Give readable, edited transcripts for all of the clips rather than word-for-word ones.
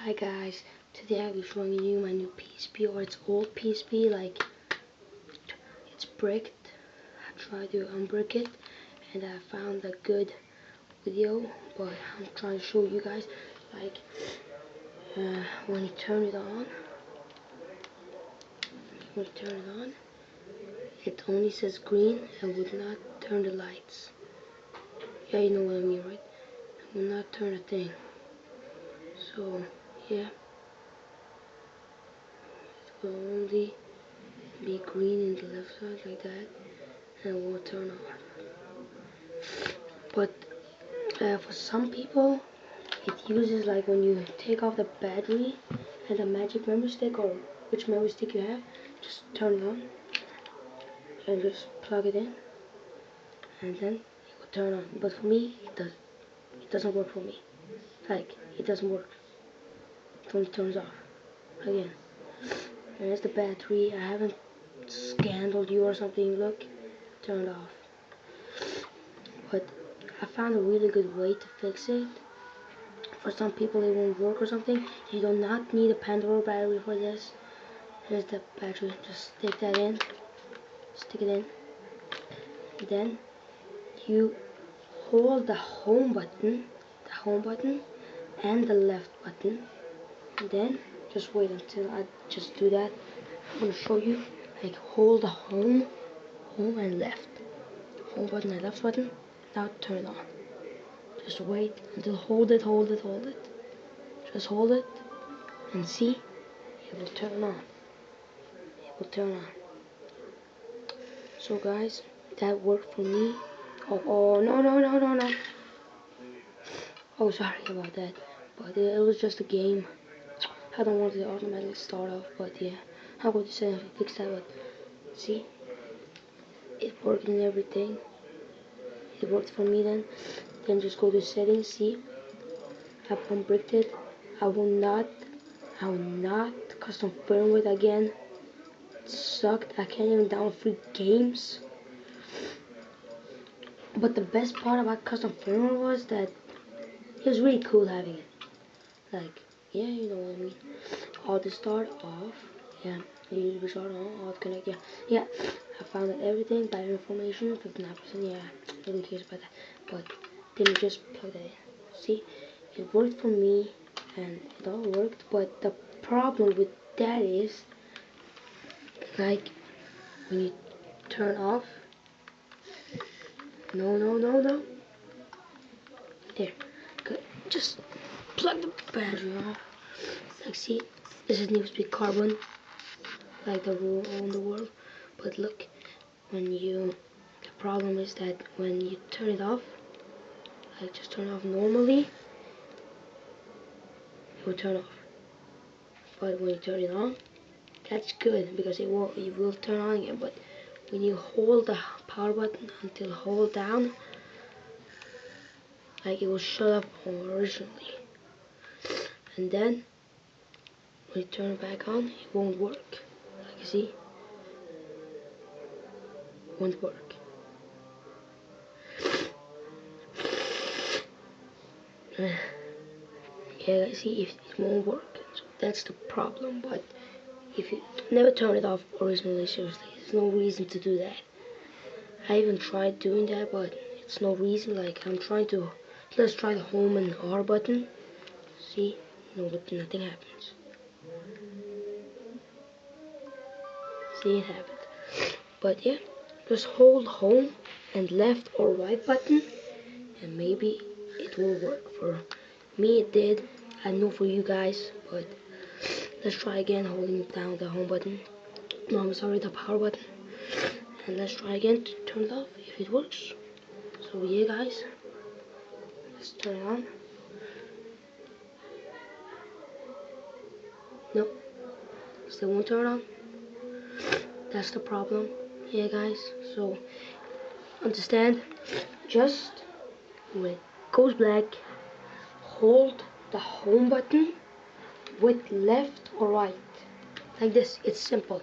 Hi guys, today I'll be showing you my new PSP, or its old PSP. Like, it's bricked. I tried to unbrick it and I found a good video, but I'm trying to show you guys. Like, when you turn it on, it only says green and would not turn the lights. Yeah, you know what I mean, right? It will not turn a thing. So yeah, it will only be green in the left side like that, and it won't turn on. But for some people, it uses, like, when you take off the battery and the magic memory stick, or which memory stick you have, just turn it on and just plug it in, and then it will turn on. But for me, it doesn't work for me. Like, it doesn't work. It only turns off again. And there's the battery. I haven't scandaled you or something. Look, turned off. But I found a really good way to fix it. For some people it won't work or something. You do not need a Pandora battery for this. Here's the battery. Just stick that in. Stick it in. Then you hold the home button, and the left button. And then just wait until I just do that. I'm gonna show you. Like, hold the home and left. Home button and left button. Now turn it on. Just wait until hold it. Just hold it and see, it will turn on. So guys, that worked for me. Oh no. Oh, sorry about that. But it was just a game. I don't want it to automatically start off, but yeah, I'm going to say if I fix that. But see, it worked and everything. It worked for me then. Then just go to settings. See, I've unbricked it. I will not custom firmware again. It sucked. I can't even download free games. But the best part about custom firmware was that it was really cool having it. Like, yeah, you know what I mean. Auto start off. Yeah, USB start on. Auto connect. Yeah. I found out everything. Battery information 59%. Yeah, nobody cares about that. But then you just plug that in. See, it worked for me, and it all worked. But the problem with that is, like, when you turn off. No. There. Good. Just plug the battery off. Like, see, this is needs to be carbon, like the rule on the world. But look, the problem is that when you turn it off, like, just turn it off normally, it will turn off. But when you turn it on, that's good, because it will turn on again. But when you hold the power button until hold down, like, it will shut up originally. And then when you turn it back on, it won't work. Like, you see, it won't work. Yeah, see, if it won't work. So that's the problem. But if you never turn it off originally, seriously, there's no reason to do that. I even tried doing that, but it's no reason. Like, let's try the home and R button. See, no, but nothing happens. See, it happened. But yeah, just hold home and left or right button, and maybe it will work. For me, it did. I know for you guys, but let's try again, holding down the home button. No, I'm sorry, the power button. And let's try again to turn it off if it works. So yeah, guys, let's turn it on. Nope, still won't turn on. That's the problem. Yeah, guys, so understand, just when it goes black, hold the home button with left or right, like this. It's simple.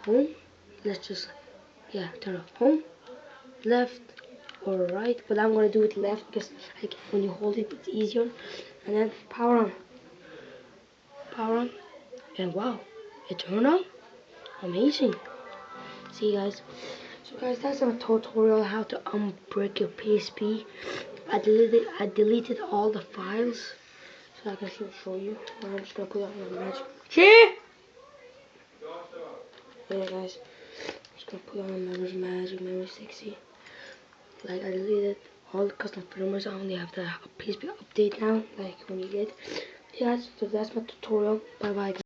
Home, let's just, yeah, turn off. Home, left or right, but I'm gonna do it left, because, like, when you hold it, it's easier. And then power on. power on, and wow, it turned on. Amazing. See guys. So guys, that's a tutorial how to unbrick your PSP. I deleted all the files so I can show you. I'm just gonna put it on my magic. Yeah guys, I'm just gonna put it on my magic memory 60. Like I deleted all the custom firmwares. I only have the PSP update now, like when you get. Yeah guys, so that's my tutorial. Bye bye guys.